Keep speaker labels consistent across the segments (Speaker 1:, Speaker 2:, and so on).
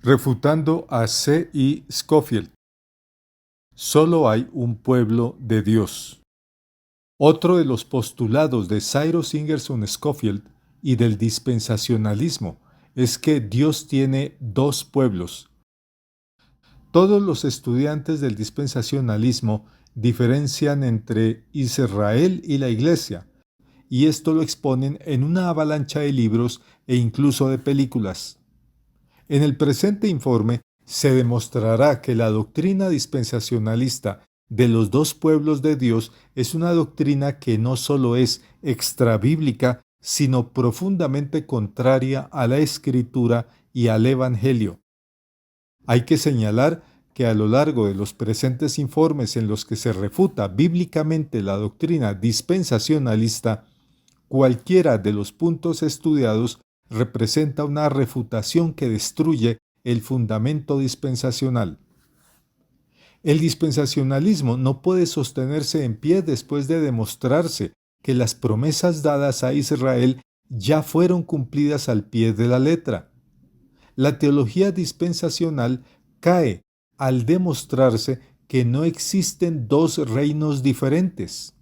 Speaker 1: Refutando a C. I. Scofield. Solo hay un pueblo de Dios. Otro de los postulados de Cyrus Ingerson Scofield y del dispensacionalismo es que Dios tiene dos pueblos. Todos los estudiantes del dispensacionalismo diferencian entre Israel y la Iglesia, y esto lo exponen en una avalancha de libros e incluso de películas. En el presente informe se demostrará que la doctrina dispensacionalista de los dos pueblos de Dios es una doctrina que no solo es extrabíblica, sino profundamente contraria a la Escritura y al Evangelio. Hay que señalar que a lo largo de los presentes informes en los que se refuta bíblicamente la doctrina dispensacionalista, cualquiera de los puntos estudiados representa una refutación que destruye el fundamento dispensacional. El dispensacionalismo no puede sostenerse en pie después de demostrarse que las promesas dadas a Israel ya fueron cumplidas al pie de la letra. La teología dispensacional cae al demostrarse que no existen dos reinos diferentes.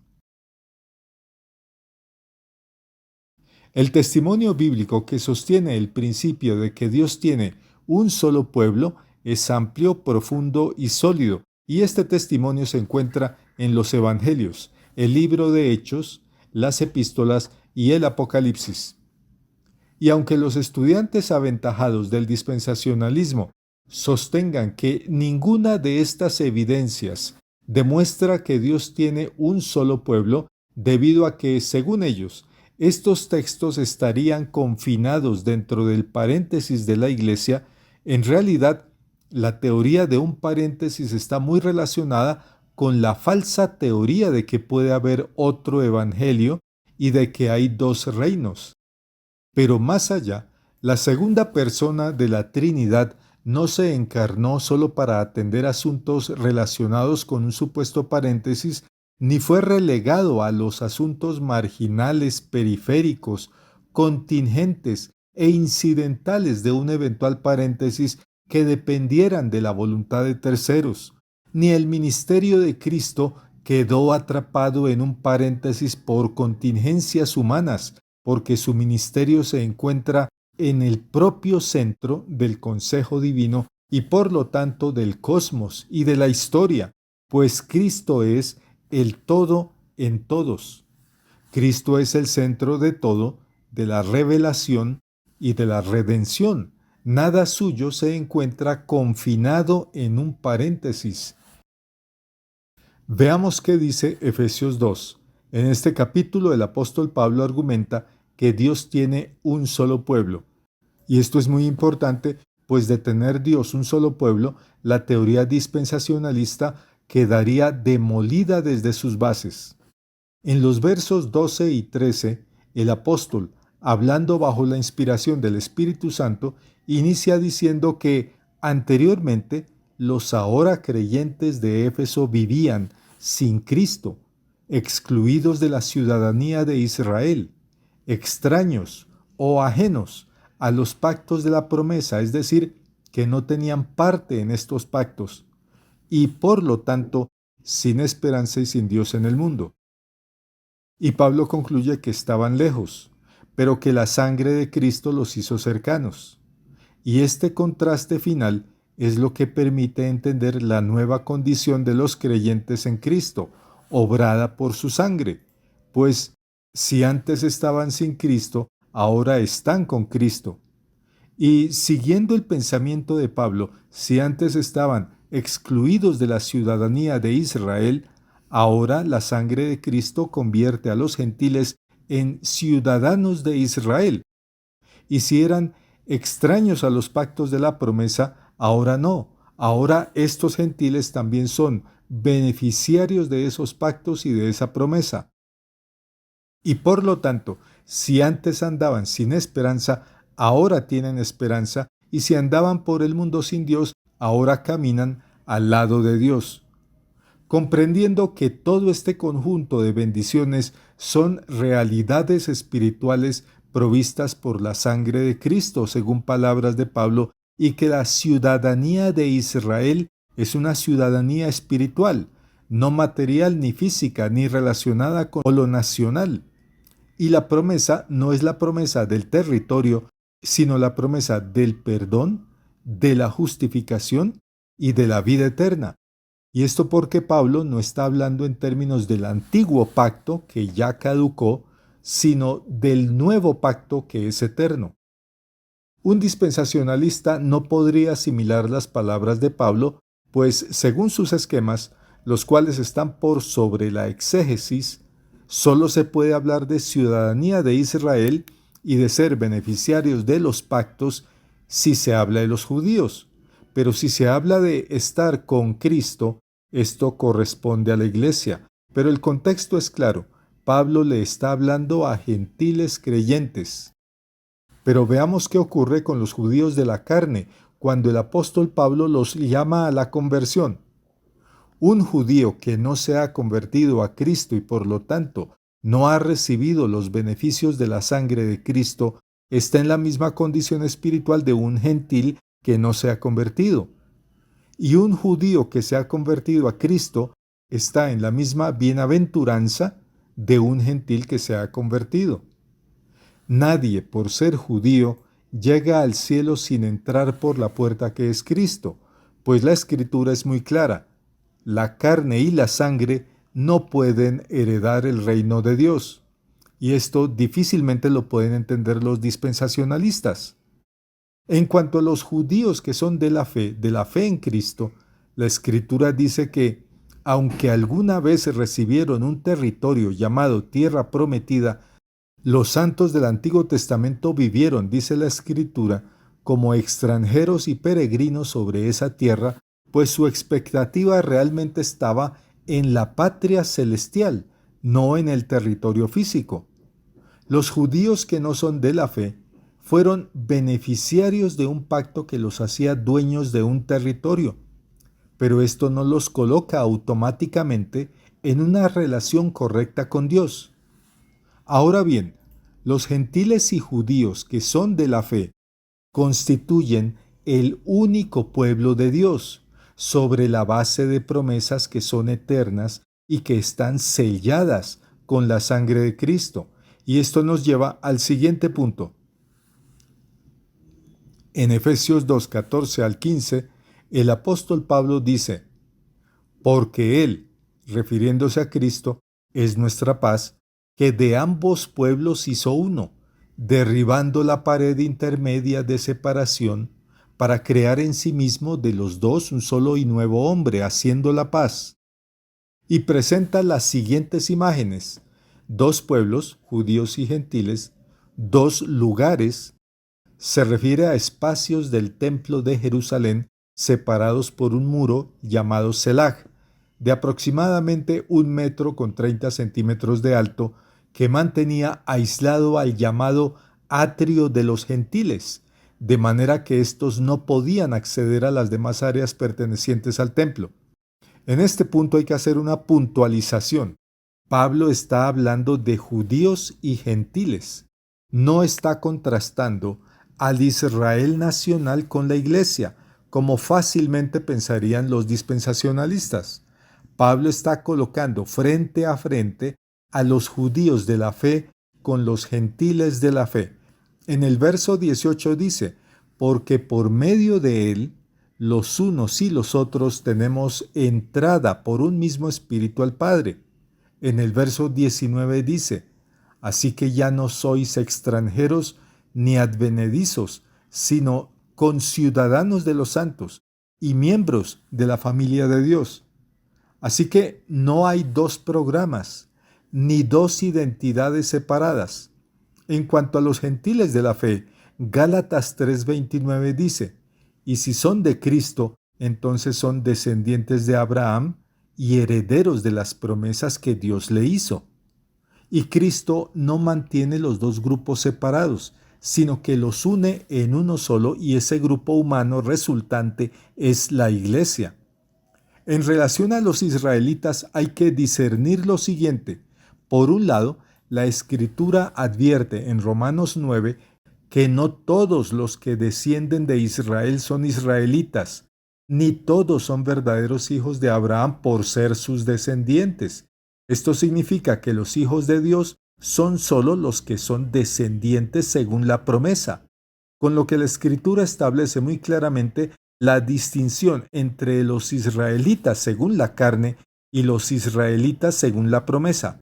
Speaker 1: El testimonio bíblico que sostiene el principio de que Dios tiene un solo pueblo es amplio, profundo y sólido, y este testimonio se encuentra en los Evangelios, el libro de Hechos, las epístolas y el Apocalipsis. Y aunque los estudiantes aventajados del dispensacionalismo sostengan que ninguna de estas evidencias demuestra que Dios tiene un solo pueblo, debido a que, según ellos, estos textos estarían confinados dentro del paréntesis de la Iglesia, en realidad, la teoría de un paréntesis está muy relacionada con la falsa teoría de que puede haber otro evangelio y de que hay dos reinos. Pero más allá, la segunda persona de la Trinidad no se encarnó solo para atender asuntos relacionados con un supuesto paréntesis, ni fue relegado a los asuntos marginales, periféricos, contingentes e incidentales de un eventual paréntesis que dependieran de la voluntad de terceros, ni el ministerio de Cristo quedó atrapado en un paréntesis por contingencias humanas, porque su ministerio se encuentra en el propio centro del consejo divino y por lo tanto del cosmos y de la historia, pues Cristo es el todo en todos. Cristo es el centro de todo, de la revelación y de la redención. Nada suyo se encuentra confinado en un paréntesis. Veamos qué dice Efesios 2. En este capítulo el apóstol Pablo argumenta que Dios tiene un solo pueblo. Y esto es muy importante, pues de tener Dios un solo pueblo, la teoría dispensacionalista quedaría demolida desde sus bases. En los versos 12 y 13, el apóstol, hablando bajo la inspiración del Espíritu Santo, inicia diciendo que anteriormente los ahora creyentes de Éfeso vivían sin Cristo, excluidos de la ciudadanía de Israel, extraños o ajenos a los pactos de la promesa, es decir, que no tenían parte en estos pactos, y por lo tanto sin esperanza y sin Dios en el mundo. Y Pablo concluye que estaban lejos, pero que la sangre de Cristo los hizo cercanos. Y este contraste final es lo que permite entender la nueva condición de los creyentes en Cristo, obrada por su sangre, pues si antes estaban sin Cristo, ahora están con Cristo. Y siguiendo el pensamiento de Pablo, si antes estaban excluidos de la ciudadanía de Israel, ahora la sangre de Cristo convierte a los gentiles en ciudadanos de Israel. Y si eran extraños a los pactos de la promesa, ahora no. Ahora estos gentiles también son beneficiarios de esos pactos y de esa promesa. Y por lo tanto, si antes andaban sin esperanza, ahora tienen esperanza, y si andaban por el mundo sin Dios, ahora caminan al lado de Dios. Comprendiendo que todo este conjunto de bendiciones son realidades espirituales provistas por la sangre de Cristo, según palabras de Pablo y que la ciudadanía de Israel es una ciudadanía espiritual, no material ni física, ni relacionada con lo nacional. Y la promesa no es la promesa del territorio, sino la promesa del perdón, de la justificación y de la vida eterna. Y esto porque Pablo no está hablando en términos del antiguo pacto que ya caducó, sino del nuevo pacto que es eterno. Un dispensacionalista no podría asimilar las palabras de Pablo, pues según sus esquemas, los cuales están por sobre la exégesis, solo se puede hablar de ciudadanía de Israel y de ser beneficiarios de los pactos si se habla de los judíos. Pero si se habla de estar con Cristo, esto corresponde a la iglesia. Pero el contexto es claro. Pablo le está hablando a gentiles creyentes. Pero veamos qué ocurre con los judíos de la carne cuando el apóstol Pablo los llama a la conversión. Un judío que no se ha convertido a Cristo y por lo tanto no ha recibido los beneficios de la sangre de Cristo está en la misma condición espiritual de un gentil que no se ha convertido. Y un judío que se ha convertido a Cristo está en la misma bienaventuranza de un gentil que se ha convertido. Nadie, por ser judío, llega al cielo sin entrar por la puerta que es Cristo, pues la Escritura es muy clara. La carne y la sangre no pueden heredar el reino de Dios. Y esto difícilmente lo pueden entender los dispensacionalistas. En cuanto a los judíos que son de la fe en Cristo, la Escritura dice que, aunque alguna vez recibieron un territorio llamado tierra prometida, los santos del Antiguo Testamento vivieron, dice la Escritura, como extranjeros y peregrinos sobre esa tierra, pues su expectativa realmente estaba en la patria celestial, no en el territorio físico. Los judíos que no son de la fe fueron beneficiarios de un pacto que los hacía dueños de un territorio, pero esto no los coloca automáticamente en una relación correcta con Dios. Ahora bien, los gentiles y judíos que son de la fe constituyen el único pueblo de Dios, sobre la base de promesas que son eternas y que están selladas con la sangre de Cristo. Y esto nos lleva al siguiente punto. En Efesios 2, 14 al 15, el apóstol Pablo dice, porque Él, refiriéndose a Cristo, es nuestra paz, que de ambos pueblos hizo uno, derribando la pared intermedia de separación, para crear en sí mismo de los dos un solo y nuevo hombre, haciendo la paz. Y presenta las siguientes imágenes: dos pueblos, judíos y gentiles, dos lugares. Se refiere a espacios del templo de Jerusalén separados por un muro llamado Selah, de aproximadamente 1,30 m de alto, que mantenía aislado al llamado atrio de los gentiles, de manera que éstos no podían acceder a las demás áreas pertenecientes al templo. En este punto hay que hacer una puntualización. Pablo está hablando de judíos y gentiles. No está contrastando al Israel nacional con la iglesia, como fácilmente pensarían los dispensacionalistas. Pablo está colocando frente a frente a los judíos de la fe con los gentiles de la fe. En el verso 18 dice, porque por medio de él, los unos y los otros tenemos entrada por un mismo espíritu al Padre. En el verso 19 dice, así que ya no sois extranjeros ni advenedizos, sino conciudadanos de los santos y miembros de la familia de Dios. Así que no hay dos programas, ni dos identidades separadas. En cuanto a los gentiles de la fe, Gálatas 3:29 dice, y si son de Cristo, entonces son descendientes de Abraham y herederos de las promesas que Dios le hizo. Y Cristo no mantiene los dos grupos separados, sino que los une en uno solo, y ese grupo humano resultante es la iglesia. En relación a los israelitas hay que discernir lo siguiente. Por un lado, la Escritura advierte en Romanos 9 que no todos los que descienden de Israel son israelitas, ni todos son verdaderos hijos de Abraham por ser sus descendientes. Esto significa que los hijos de Dios son solo los que son descendientes según la promesa, con lo que la Escritura establece muy claramente la distinción entre los israelitas según la carne y los israelitas según la promesa.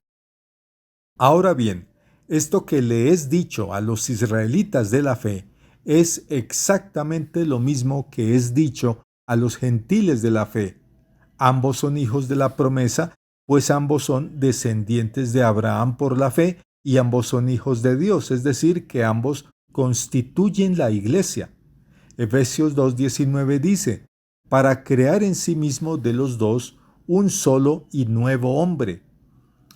Speaker 1: Ahora bien, esto que le es dicho a los israelitas de la fe es exactamente lo mismo que es dicho a los gentiles de la fe. Ambos son hijos de la promesa, pues ambos son descendientes de Abraham por la fe y ambos son hijos de Dios, es decir, que ambos constituyen la iglesia. Efesios 2:19 dice, para crear en sí mismo de los dos un solo y nuevo hombre.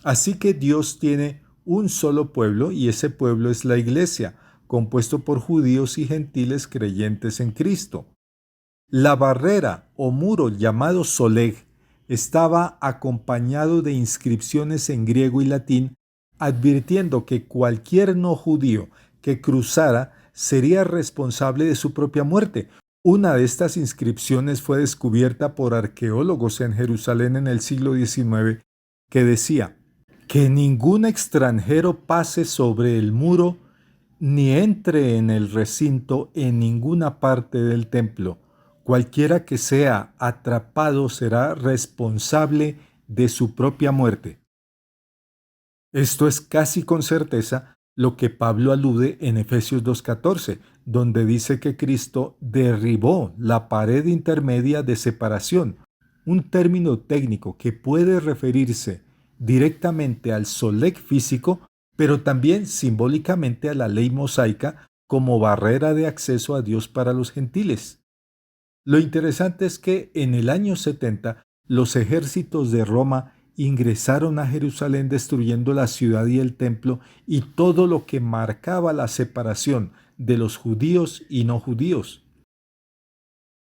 Speaker 1: Así que Dios tiene un solo pueblo y ese pueblo es la iglesia, compuesto por judíos y gentiles creyentes en Cristo. La barrera o muro llamado Soleg estaba acompañado de inscripciones en griego y latín advirtiendo que cualquier no judío que cruzara sería responsable de su propia muerte. Una de estas inscripciones fue descubierta por arqueólogos en Jerusalén en el siglo XIX que decía que ningún extranjero pase sobre el muro ni entre en el recinto en ninguna parte del templo. Cualquiera que sea atrapado será responsable de su propia muerte. Esto es casi con certeza lo que Pablo alude en Efesios 2:14, donde dice que Cristo derribó la pared intermedia de separación, un término técnico que puede referirse directamente al soleg físico, pero también simbólicamente a la ley mosaica como barrera de acceso a Dios para los gentiles. Lo interesante es que en el año 70 los ejércitos de Roma ingresaron a Jerusalén destruyendo la ciudad y el templo y todo lo que marcaba la separación de los judíos y no judíos.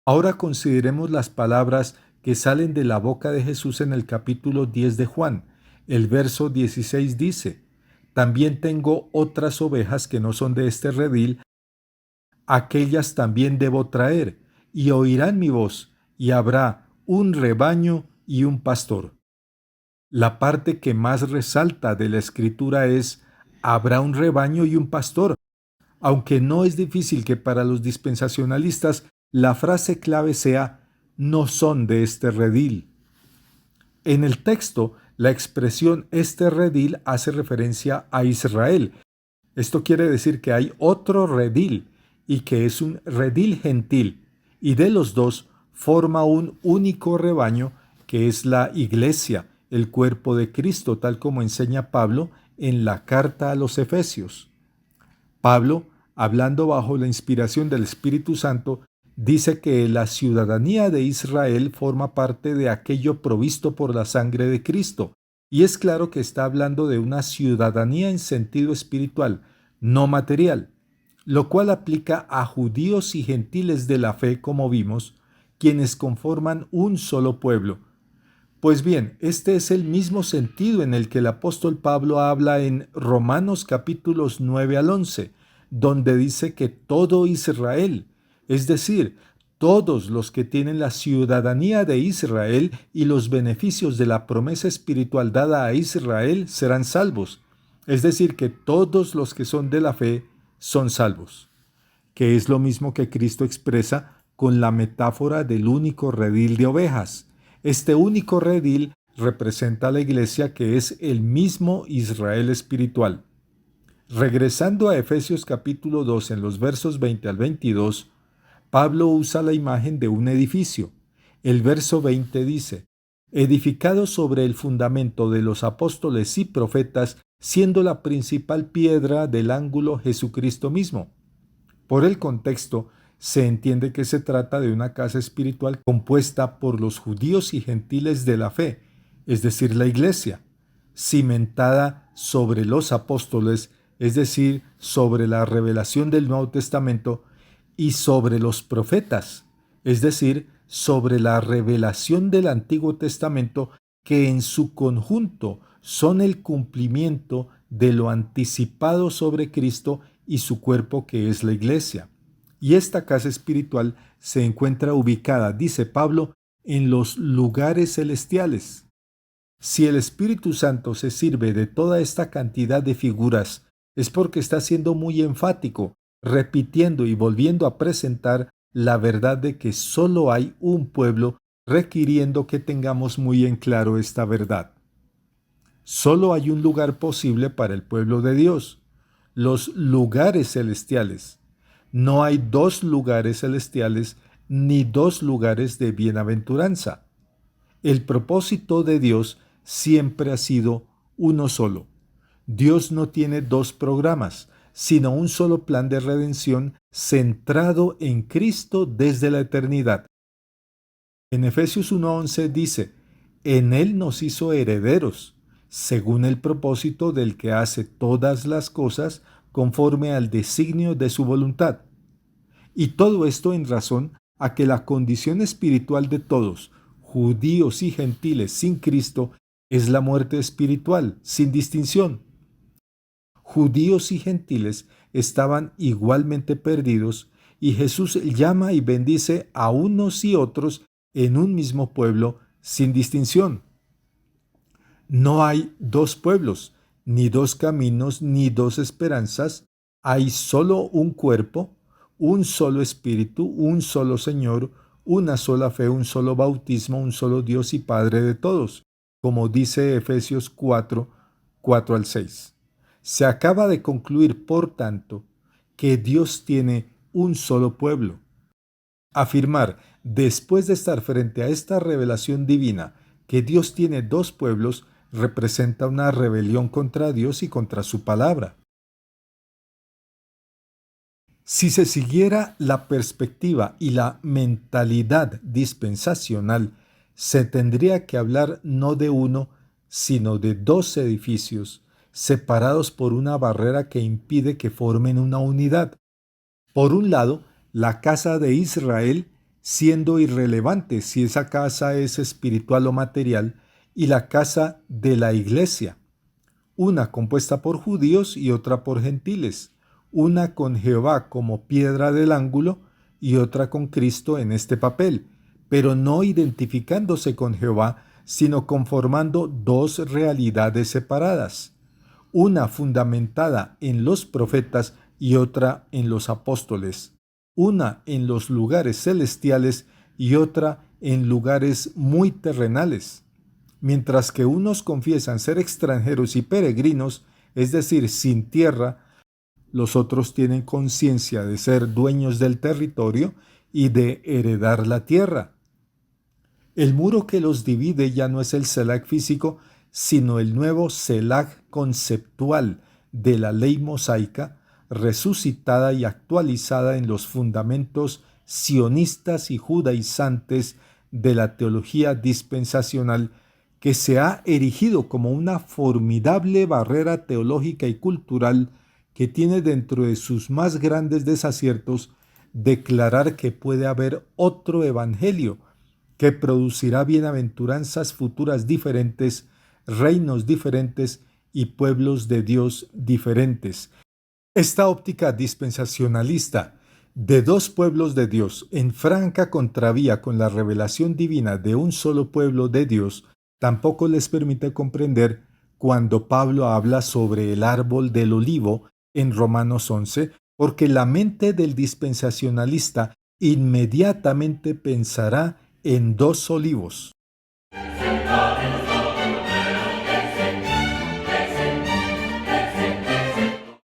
Speaker 1: Ahora consideremos las palabras que salen de la boca de Jesús en el capítulo 10 de Juan. El verso 16 dice, también tengo otras ovejas que no son de este redil, aquellas también debo traer, y oirán mi voz, y habrá un rebaño y un pastor. La parte que más resalta de la escritura es, habrá un rebaño y un pastor, aunque no es difícil que para los dispensacionalistas la frase clave sea, no son de este redil. En el texto, la expresión este redil hace referencia a Israel. Esto quiere decir que hay otro redil y que es un redil gentil, y de los dos forma un único rebaño que es la iglesia, el cuerpo de Cristo, tal como enseña Pablo en la carta a los Efesios. Pablo, hablando bajo la inspiración del Espíritu Santo, dice que la ciudadanía de Israel forma parte de aquello provisto por la sangre de Cristo, y es claro que está hablando de una ciudadanía en sentido espiritual, no material, lo cual aplica a judíos y gentiles de la fe, como vimos, quienes conforman un solo pueblo. Pues bien, este es el mismo sentido en el que el apóstol Pablo habla en Romanos capítulos 9 al 11, donde dice que todo Israel, es decir, todos los que tienen la ciudadanía de Israel y los beneficios de la promesa espiritual dada a Israel serán salvos. Es decir, que todos los que son de la fe son salvos, que es lo mismo que Cristo expresa con la metáfora del único redil de ovejas. Este único redil representa a la iglesia que es el mismo Israel espiritual. Regresando a Efesios capítulo 2 en los versos 20 al 22, Pablo usa la imagen de un edificio. El verso 20 dice, edificado sobre el fundamento de los apóstoles y profetas, siendo la principal piedra del ángulo Jesucristo mismo. Por el contexto, se entiende que se trata de una casa espiritual compuesta por los judíos y gentiles de la fe, es decir, la iglesia, cimentada sobre los apóstoles, es decir, sobre la revelación del Nuevo Testamento, y sobre los profetas, es decir, sobre la revelación del Antiguo Testamento, que en su conjunto son el cumplimiento de lo anticipado sobre Cristo y su cuerpo que es la iglesia. Y esta casa espiritual se encuentra ubicada, dice Pablo, en los lugares celestiales. Si el Espíritu Santo se sirve de toda esta cantidad de figuras, es porque está siendo muy enfático, repitiendo y volviendo a presentar la verdad de que solo hay un pueblo, requiriendo que tengamos muy en claro esta verdad. Solo hay un lugar posible para el pueblo de Dios, los lugares celestiales. No hay dos lugares celestiales ni dos lugares de bienaventuranza. El propósito de Dios siempre ha sido uno solo. Dios no tiene dos programas, sino un solo plan de redención centrado en Cristo desde la eternidad. En Efesios 1:11 dice, en Él nos hizo herederos, según el propósito del que hace todas las cosas conforme al designio de su voluntad. Y todo esto en razón a que la condición espiritual de todos, judíos y gentiles sin Cristo, es la muerte espiritual, sin distinción. Judíos y gentiles estaban igualmente perdidos, y Jesús llama y bendice a unos y otros en un mismo pueblo, sin distinción. No hay dos pueblos, ni dos caminos, ni dos esperanzas. Hay solo un cuerpo, un solo espíritu, un solo Señor, una sola fe, un solo bautismo, un solo Dios y Padre de todos, como dice Efesios 4:4-6. Se acaba de concluir, por tanto, que Dios tiene un solo pueblo. Afirmar, después de estar frente a esta revelación divina, que Dios tiene dos pueblos, representa una rebelión contra Dios y contra su palabra. Si se siguiera la perspectiva y la mentalidad dispensacional, se tendría que hablar no de uno, sino de dos edificios, separados por una barrera que impide que formen una unidad. Por un lado, la casa de Israel, siendo irrelevante si esa casa es espiritual o material, y la casa de la iglesia, una compuesta por judíos y otra por gentiles, una con Jehová como piedra del ángulo y otra con Cristo en este papel, pero no identificándose con Jehová, sino conformando dos realidades separadas, una fundamentada en los profetas y otra en los apóstoles, una en los lugares celestiales y otra en lugares muy terrenales. Mientras que unos confiesan ser extranjeros y peregrinos, es decir, sin tierra, los otros tienen conciencia de ser dueños del territorio y de heredar la tierra. El muro que los divide ya no es el Selag físico, sino el nuevo Selag conceptual de la ley mosaica, resucitada y actualizada en los fundamentos sionistas y judaizantes de la teología dispensacional, que se ha erigido como una formidable barrera teológica y cultural que tiene dentro de sus más grandes desaciertos declarar que puede haber otro evangelio que producirá bienaventuranzas futuras diferentes, reinos diferentes y pueblos de Dios diferentes. Esta óptica dispensacionalista de dos pueblos de Dios en franca contravía con la revelación divina de un solo pueblo de Dios tampoco les permite comprender cuando Pablo habla sobre el árbol del olivo en Romanos 11, porque la mente del dispensacionalista inmediatamente pensará en dos olivos.